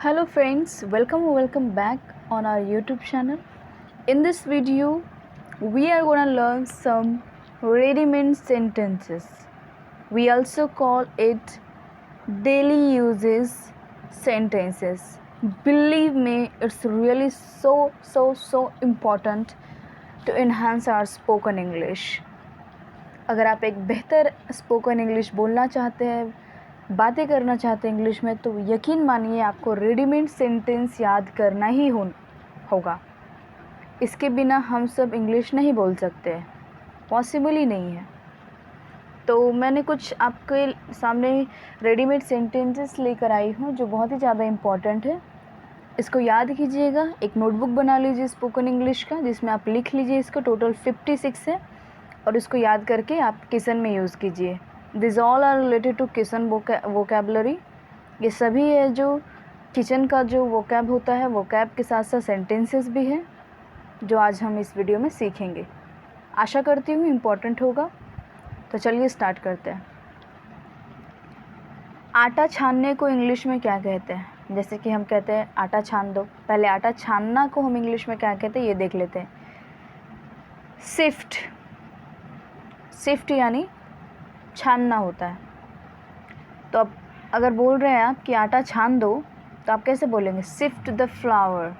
Hello friends, welcome back on our YouTube channel. In this video, we are gonna learn some ready-made sentences. We also call it daily uses sentences. Believe me, it's really so important to enhance our spoken English. अगर आप एक बेहतर spoken English बोलना चाहते हैं, बातें करना चाहते हैं इंग्लिश में, तो यकीन मानिए आपको रेडीमेड सेंटेंस याद करना ही होगा। इसके बिना हम सब इंग्लिश नहीं बोल सकते, पॉसिबल ही नहीं है। तो मैंने कुछ आपके सामने रेडीमेड सेंटेंसेस लेकर आई हूँ जो बहुत ही ज़्यादा इम्पॉर्टेंट है। इसको याद कीजिएगा, एक नोटबुक बना लीजिए स्पोकन इंग्लिश का, जिसमें आप लिख लीजिए। इसको टोटल 56 है और इसको याद करके आप किचन में यूज़ कीजिए। This all are related to kitchen vocabulary. ये सभी है जो किचन का जो वोकैब होता है, वोकैब के साथ साथ सेंटेंसेस भी हैं जो आज हम इस वीडियो में सीखेंगे। आशा करती हूँ इम्पॉर्टेंट होगा। तो चलिए स्टार्ट करते हैं। आटा छानने को इंग्लिश में क्या कहते हैं? जैसे कि हम कहते हैं आटा छान दो। पहले आटा छानना को हम इंग्लिश में क्या कहते हैं ये देख लेते हैं। सिफ्ट। सिफ्ट यानी छानना होता है। तो अब अगर बोल रहे हैं आप कि आटा छान दो, तो आप कैसे बोलेंगे? Sift the flour.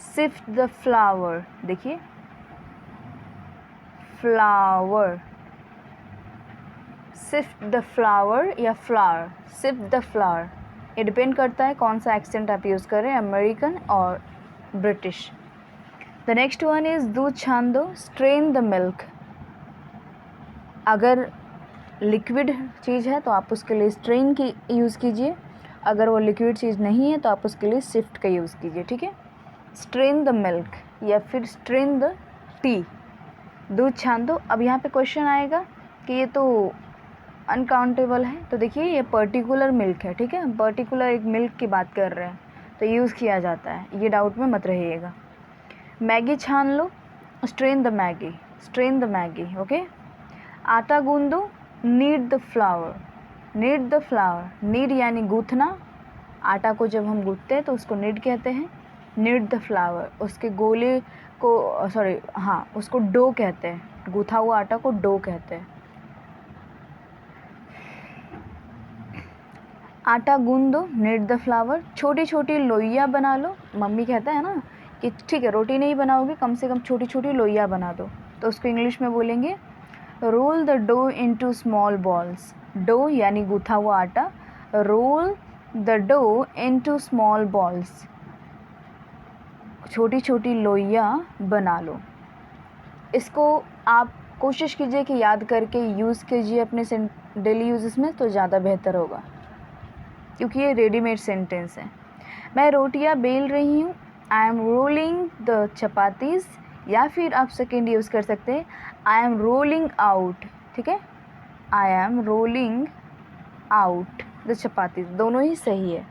Sift the flour. देखिए, फ्लावर, सिफ्ट द फ्लावर या फ्लावर, सिफ्ट द फ्लावर। ये डिपेंड करता है कौन सा एक्सेंट आप यूज़ कर रहे हैं, अमेरिकन और British. The next one is दूध छान दो, स्ट्रेन द मिल्क। अगर लिक्विड चीज़ है तो आप उसके लिए स्ट्रेन की यूज़ कीजिए। अगर वो लिक्विड चीज़ नहीं है तो आप उसके लिए सिफ्ट का यूज़ कीजिए। ठीक है, स्ट्रेन द मिल्क या फिर स्ट्रेन द टी। दूध छान दो। अब यहाँ पे क्वेश्चन आएगा कि ये तो अनकाउंटेबल है, तो देखिए ये पर्टिकुलर मिल्क है। ठीक है, हम पर्टिकुलर एक मिल्क की बात कर रहे हैं तो यूज़ किया जाता है, ये डाउट में मत रहिएगा। मैगी छान लो, strain the Maggi, strain the Maggi. Okay, आटा गूंदो, knead the flour, knead the flour. Knead यानी गूँथना। आटा को जब हम गूँथते हैं तो उसको नीड कहते हैं। नीड द फ्लावर, उसके गोले को उसको डो कहते हैं। गूँथा हुआ आटा को डो कहते हैं। आटा गूंद दो, नीड द फ्लावर। छोटी छोटी लोइयाँ बना लो। मम्मी कहता है ना कि ठीक है रोटी नहीं बनाओगे, कम से कम छोटी छोटी लोइयाँ बना दो, तो उसको इंग्लिश में बोलेंगे roll the dough into small balls. Dough यानी गूँथा हुआ आटा, roll the dough into small balls, छोटी छोटी लोइयाँ बना लो। इसको आप कोशिश कीजिए कि याद करके यूज़ कीजिए अपने डेली यूजेस में, तो ज़्यादा बेहतर होगा, क्योंकि ये रेडीमेड सेंटेंस है। मैं रोटियां बेल रही हूँ, I am rolling the chapatis. या फिर आप सेकेंड यूज़ कर सकते हैं, आई एम रोलिंग आउट। ठीक है, I am rolling out the chapatis, दोनों ही सही है।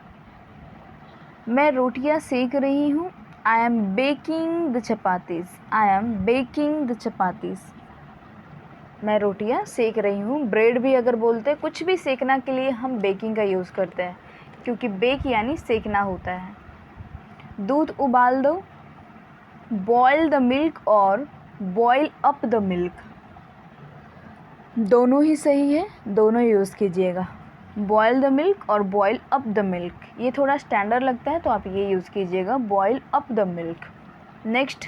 मैं रोटियां सेक रही हूँ, I am baking the chapatis, I am baking the chapatis. मैं रोटियां सेक रही हूँ। ब्रेड भी अगर बोलते, कुछ भी सेकना के लिए हम बेकिंग का यूज़ करते हैं, क्योंकि बेक यानी सेकना होता है। दूध उबाल दो, बॉयल द मिल्क और बॉयल अप द मिल्क, दोनों ही सही है, दोनों यूज़ कीजिएगा। बॉयल द मिल्क और बॉयल अप द मिल्क, ये थोड़ा स्टैंडर्ड लगता है तो आप ये यूज़ कीजिएगा, boil up the milk. Next,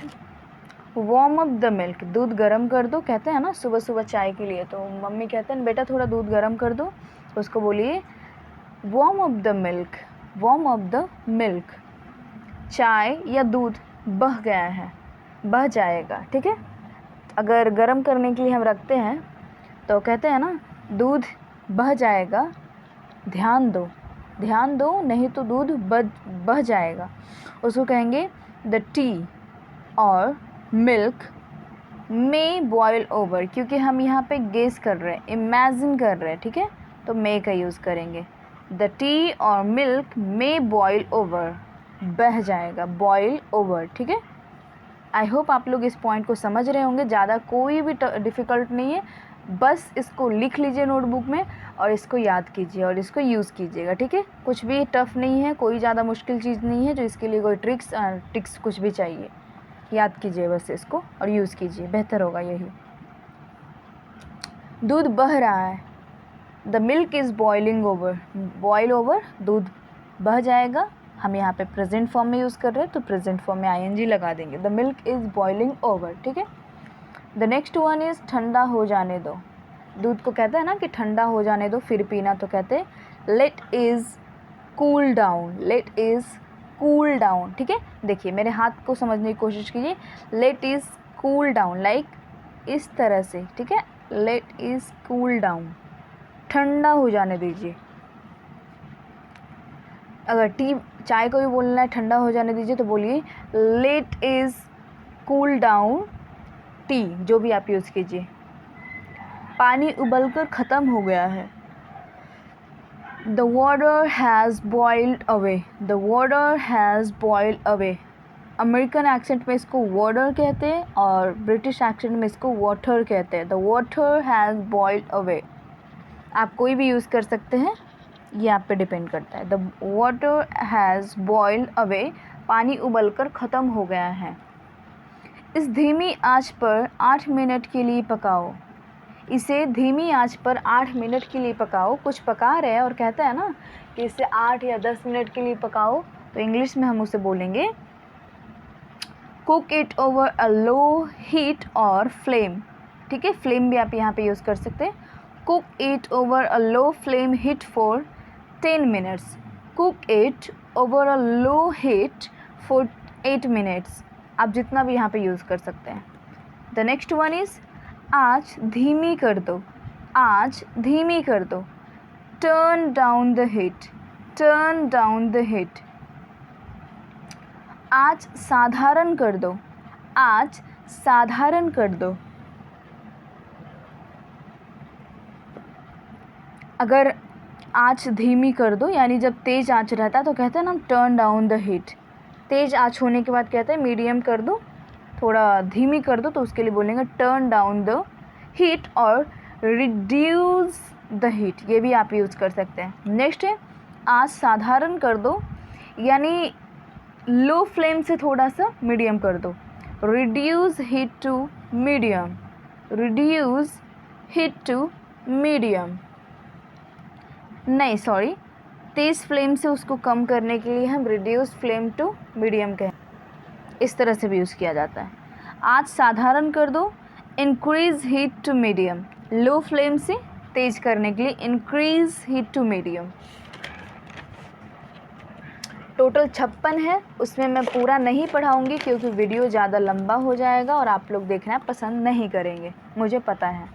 warm up the milk. दूध गर्म कर दो, कहते हैं ना सुबह सुबह चाय के लिए, तो मम्मी कहते हैं बेटा थोड़ा दूध गर्म कर दो, उसको बोलिए warm up the milk, warm up the milk. चाय या दूध बह गया है, बह जाएगा। ठीक है, अगर गर्म करने के लिए हम रखते हैं तो कहते हैं ना दूध बह जाएगा, ध्यान दो, ध्यान दो, नहीं तो दूध बह जाएगा। उसको कहेंगे द टी और मिल्क मे बॉयल ओवर, क्योंकि हम यहाँ पे गेस कर रहे हैं, इमेजिन कर रहे हैं। ठीक है, तो मे का यूज़ करेंगे। द टी और मिल्क मे बॉयल ओवर, बह जाएगा, बॉयल ओवर। ठीक है, आई होप आप लोग इस पॉइंट को समझ रहे होंगे। ज़्यादा कोई भी डिफ़िकल्ट नहीं है, बस इसको लिख लीजिए नोटबुक में और इसको याद कीजिए और इसको यूज़ कीजिएगा, ठीक है। कुछ भी टफ़ नहीं है, कोई ज़्यादा मुश्किल चीज़ नहीं है जो इसके लिए कोई ट्रिक्स कुछ भी चाहिए। याद कीजिए बस इसको और यूज़ कीजिए, बेहतर होगा यही। दूध बह रहा है, the milk is boiling over. Boil over, दूध बह जाएगा। हम यहाँ पे प्रेजेंट फॉर्म में यूज़ कर रहे हैं तो प्रेजेंट फॉर्म में आईएनजी लगा देंगे। The milk is boiling over, ठीक है। द नेक्स्ट वन इज़ ठंडा हो जाने दो। दूध को कहते हैं ना कि ठंडा हो जाने दो फिर पीना, तो कहते हैं let is cool down. Let is cool down, ठीक है। देखिए मेरे हाथ को समझने की कोशिश कीजिए। Let is cool down, like इस तरह से, ठीक है। लेट इज़ कूल डाउन, ठंडा हो जाने दीजिए। अगर चाय को भी बोलना है ठंडा हो जाने दीजिए तो बोलिए let is cool down tea, जो भी आप यूज़ कीजिए। पानी उबलकर ख़त्म हो गया है, the water has boiled away. The water has boiled away. American accent में इसको वाटर कहते हैं और ब्रिटिश एक्सेंट में इसको वाटर कहते हैं। The water has boiled away. आप कोई भी यूज़ कर सकते हैं, ये आप पे डिपेंड करता है। The water has boiled away, पानी उबलकर ख़त्म हो गया है। इस धीमी आंच पर 8 मिनट के लिए पकाओ। इसे धीमी आंच पर 8 मिनट के लिए पकाओ। कुछ पका रहे हैं और कहता है ना कि इसे 8 या 10 मिनट के लिए पकाओ, तो इंग्लिश में हम उसे बोलेंगे cook it over a low heat और फ्लेम, ठीक है। फ्लेम भी आप यहाँ पे यूज़ कर सकते हैं। Cook it over a low flame heat for 10 minutes. Cook it over a low heat for 8 minutes. आप जितना भी यहाँ पे यूज़ कर सकते हैं। द नेक्स्ट वन इज़ आँच धीमी कर दो। आँच धीमी कर दो, turn down the heat. Turn down the heat. आँच साधारण कर दो। आँच साधारण कर दो। अगर आँच धीमी कर दो यानी जब तेज़ आँच रहता है तो कहते हैं ना टर्न डाउन द हीट। तेज़ आँच होने के बाद कहते हैं मीडियम कर दो, थोड़ा धीमी कर दो, तो उसके लिए बोलेंगे टर्न डाउन द हीट और रिड्यूस द हीट, ये भी आप यूज़ कर सकते हैं। नेक्स्ट है आँच साधारण कर दो यानी लो फ्लेम से थोड़ा सा मीडियम कर दो। Reduce heat to medium. Reduce heat to medium, नहीं सॉरी, तेज़ फ्लेम से उसको कम करने के लिए हम रिड्यूस फ्लेम टू मीडियम कहें, इस तरह से भी यूज़ किया जाता है। आँच साधारण कर दो, इंक्रीज़ हीट टू मीडियम। लो फ्लेम से तेज़ करने के लिए increase heat to medium. Total 56 है, उसमें मैं पूरा नहीं पढ़ाऊँगी क्योंकि वीडियो ज़्यादा लंबा हो जाएगा और आप लोग देखना पसंद नहीं करेंगे, मुझे पता है।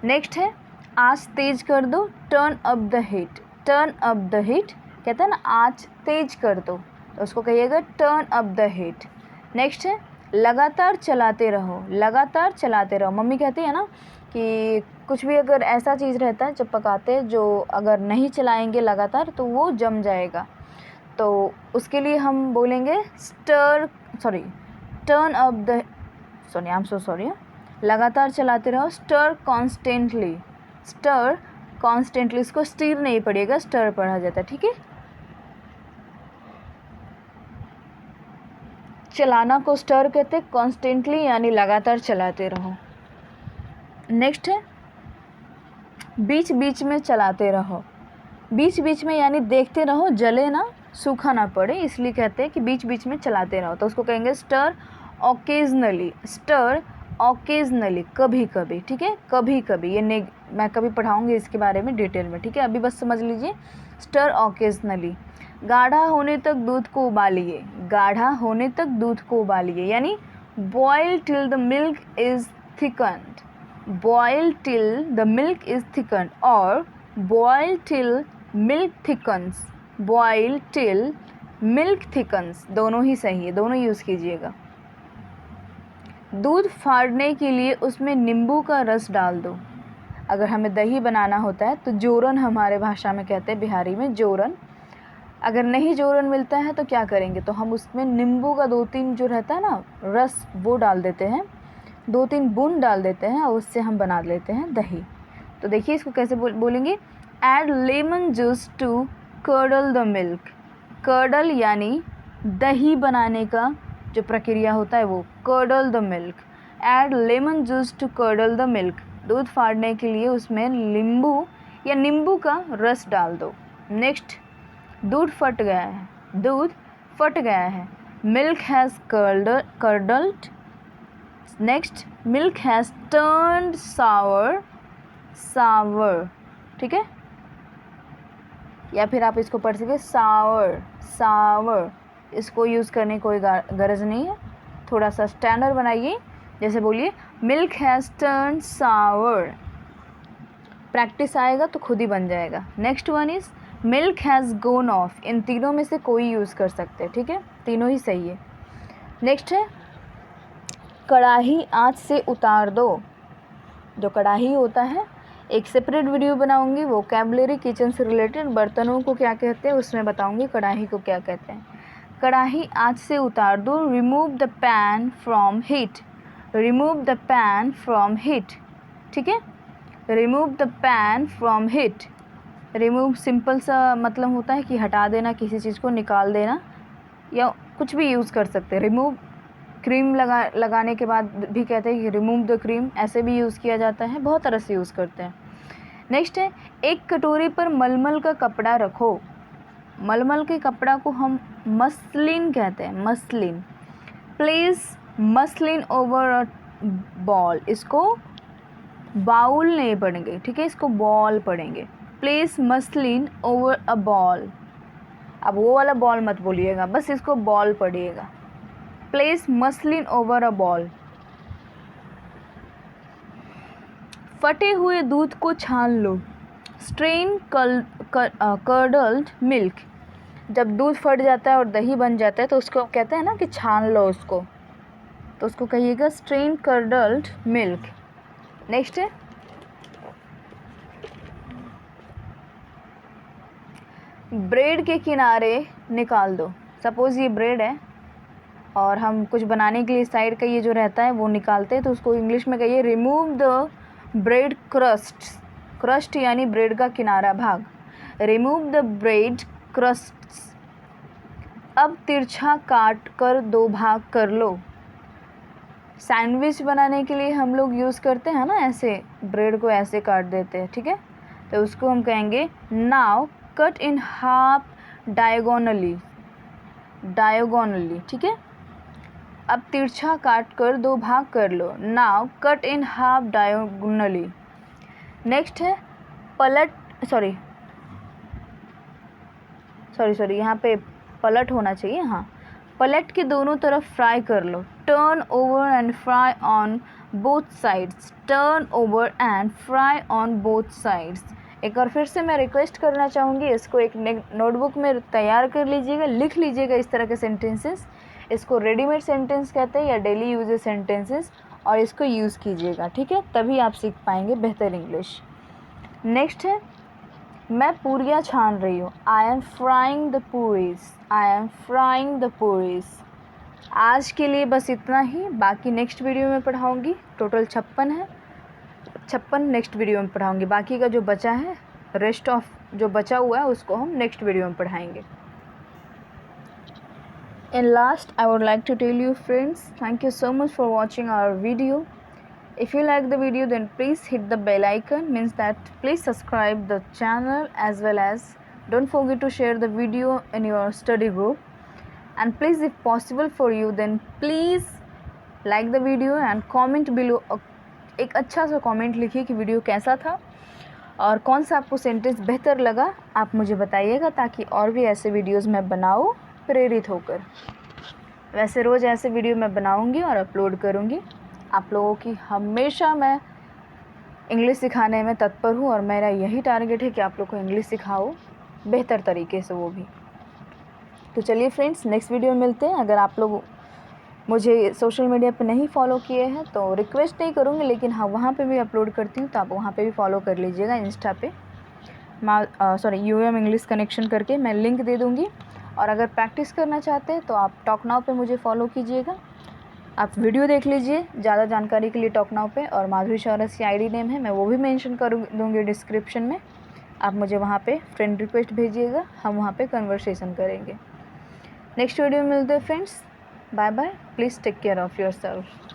नेक्स्ट है आँच तेज़ कर दो, turn up the heat. Turn up the heat कहते हैं ना आँच तेज़ कर दो, तो उसको कहिएगा turn up the heat. Next है लगातार चलाते रहो। लगातार चलाते रहो। मम्मी कहती है ना कि कुछ भी अगर ऐसा चीज़ रहता है जब पकाते हैं जो अगर नहीं चलाएंगे लगातार तो वो जम जाएगा, तो उसके लिए हम बोलेंगे turn up the I am so sorry, लगातार चलाते रहो। Stir constantly. स्टर कॉन्स्टेंटली, इसको स्टीर नहीं पड़ेगा, स्टर पढ़ा जाता है, ठीक है। चलाना को स्टर कहते हैं, कॉन्स्टेंटली यानी लगातार चलाते रहो। नेक्स्ट है बीच बीच में चलाते रहो। बीच बीच में यानी देखते रहो, जले ना, सूखा ना पड़े, इसलिए कहते हैं कि बीच बीच में चलाते रहो, तो उसको कहेंगे स्टर ओकेजनली। स्टर ओकेजनली, कभी कभी, ठीक है, कभी कभी। ये मैं कभी पढ़ाऊँगी इसके बारे में डिटेल में, ठीक है, अभी बस समझ लीजिए स्टर ओकेजनली। गाढ़ा होने तक दूध को उबालिए। गाढ़ा होने तक दूध को उबालिए यानी boil till the milk is thickened. Boil till the milk is thickened और boil till milk thickens. Boil till milk thickens, दोनों ही सही है, दोनों यूज़ कीजिएगा। दूध फाड़ने के लिए उसमें नींबू का रस डाल दो। अगर हमें दही बनाना होता है तो जोरन हमारे भाषा में कहते हैं, बिहारी में जोरन। अगर नहीं जोरन मिलता है तो क्या करेंगे, तो हम उसमें नींबू का 2-3 जो रहता है ना रस, वो डाल देते हैं, 2-3 बूंद डाल देते हैं और उससे हम बना लेते हैं दही। तो देखिए इसको कैसे बोलेंगे, add lemon juice to curdle the milk. Curdle यानी दही बनाने का जो प्रक्रिया होता है वो curdle the milk. Add lemon juice to curdle the milk. दूध फाड़ने के लिए उसमें नींबू या नींबू का रस डाल दो। नेक्स्ट, दूध फट गया है। Milk has curdled। Next, milk has turned sour। ठीक है, या फिर आप इसको पढ़ सकते सावर। इसको यूज़ करने कोई गरज नहीं है, थोड़ा सा स्टैंडर्ड बनाइए। जैसे बोलिए milk has turned sour। Practice आएगा तो खुद ही बन जाएगा। Next one is milk has gone off। इन तीनों में से कोई यूज़ कर सकते हैं, ठीक है, तीनों ही सही है। नेक्स्ट है कढ़ाई आँच से उतार दो। जो कढ़ाई होता है, एक सेपरेट वीडियो बनाऊंगी वोकैबुलरी किचन से रिलेटेड, बर्तनों को क्या कहते हैं उसमें बताऊंगी कढ़ाई को क्या कहते हैं। कढ़ाई आँच से उतार दो। Remove the pan from heat. Remove the pan from heat, ठीक है, remove the pan from heat. Remove simple सा मतलब होता है कि हटा देना, किसी चीज़ को निकाल देना, या कुछ भी यूज़ कर सकते हैं। रिमूव क्रीम लगाने के बाद भी कहते हैं कि रिमूव द क्रीम, ऐसे भी यूज़ किया जाता है, बहुत तरह से यूज़ करते हैं। नेक्स्ट है एक कटोरी पर मलमल का कपड़ा रखो। मलमल के कपड़ा को हम मसलिन कहते हैं, muslin. Place muslin over a ball. इसको बाउल नहीं पढ़ेंगे, ठीक है, इसको बॉल पढ़ेंगे। Place muslin over a ball. अब वो वाला बॉल मत बोलिएगा, बस इसको बॉल पढ़िएगा। Place muslin over a ball. फटे हुए दूध को छान लो। Strain कर्डल्ड milk. जब दूध फट जाता है और दही बन जाता है तो उसको कहते हैं ना कि छान लो उसको, तो उसको कहिएगा स्ट्रेन कर्डल्ड मिल्क। नेक्स्ट है ब्रेड के किनारे निकाल दो। सपोज़ ये ब्रेड है और हम कुछ बनाने के लिए साइड का ये जो रहता है वो निकालते हैं, तो उसको इंग्लिश में कहिए remove the bread crust. Crust यानी ब्रेड का किनारा भाग। Remove the bread crusts. अब तिरछा काट कर 2 भाग कर लो। सैंडविच बनाने के लिए हम लोग यूज़ करते हैं ना, ऐसे ब्रेड को ऐसे काट देते हैं, ठीक है, तो उसको हम कहेंगे now cut in half diagonally. ठीक है, अब तिरछा काट कर 2 भाग कर लो। Now cut in half diagonally. Next है यहाँ पे पलट होना चाहिए, हाँ, पलट के दोनों तरफ फ्राई कर लो। Turn over and fry on both sides. Turn over and fry on both sides. एक बार फिर से मैं रिक्वेस्ट करना चाहूँगी, इसको एक नोटबुक में तैयार कर लीजिएगा, लिख लीजिएगा इस तरह के सेंटेंसेस। इसको रेडीमेड सेंटेंस कहते हैं या डेली यूजेज सेंटेंसेस, और इसको यूज़ कीजिएगा, ठीक है, तभी आप सीख पाएंगे बेहतर इंग्लिश। नेक्स्ट है मैं पूरियाँ छान रही हूँ। I am frying the puris. I am frying the puris. आज के लिए बस इतना ही, बाकी नेक्स्ट वीडियो में पढ़ाऊँगी। टोटल 56 है, 56 नेक्स्ट वीडियो में पढ़ाऊँगी। बाकी का जो बचा है, रेस्ट ऑफ जो बचा हुआ है उसको हम नेक्स्ट वीडियो में पढ़ाएंगे। In last, I would like to tell you friends, thank you so much for watching our video. If you like the video, then please hit the bell icon, means that please subscribe the channel, as well as don't forget to share the video in your study group. And please, if possible for you, then please like the video and comment below एक अच्छा सा comment लिखिए कि video कैसा था और कौन सा आपको सेंटेंस बेहतर लगा, आप मुझे बताइएगा, ताकि और भी ऐसे वीडियोज़ मैं बनाऊँ प्रेरित होकर। वैसे रोज़ ऐसे वीडियो मैं बनाऊंगी और अपलोड करूंगी। आप लोगों की हमेशा मैं इंग्लिश सिखाने में तत्पर हूँ और मेरा यही टारगेट है कि आप लोग को इंग्लिश सिखाओ बेहतर तरीके से, वो भी। तो चलिए फ्रेंड्स, नेक्स्ट वीडियो में मिलते हैं। अगर आप लोग मुझे सोशल मीडिया पे नहीं फॉलो किए हैं तो रिक्वेस्ट नहीं करूँगी, लेकिन हाँ, वहाँ पे भी अपलोड करती हूँ, तो आप वहाँ पे भी फॉलो कर लीजिएगा। इंस्टा पे UM इंग्लिश कनेक्शन करके मैं लिंक दे दूँगी। और अगर प्रैक्टिस करना चाहते हैं तो आप टॉक नाउ पे मुझे फॉलो कीजिएगा। आप वीडियो देख लीजिए ज़्यादा जानकारी के लिए टॉक नाउ पे, और माधुरी चौरस की आईडी नेम है, मैं वो भी मेंशन कर दूँगी डिस्क्रिप्शन में। आप मुझे वहाँ पे फ्रेंड रिक्वेस्ट भेजिएगा, हम वहाँ पे कन्वर्सेशन करेंगे। नेक्स्ट वीडियो में मिलते हैं friends. Bye bye, please take care of your self.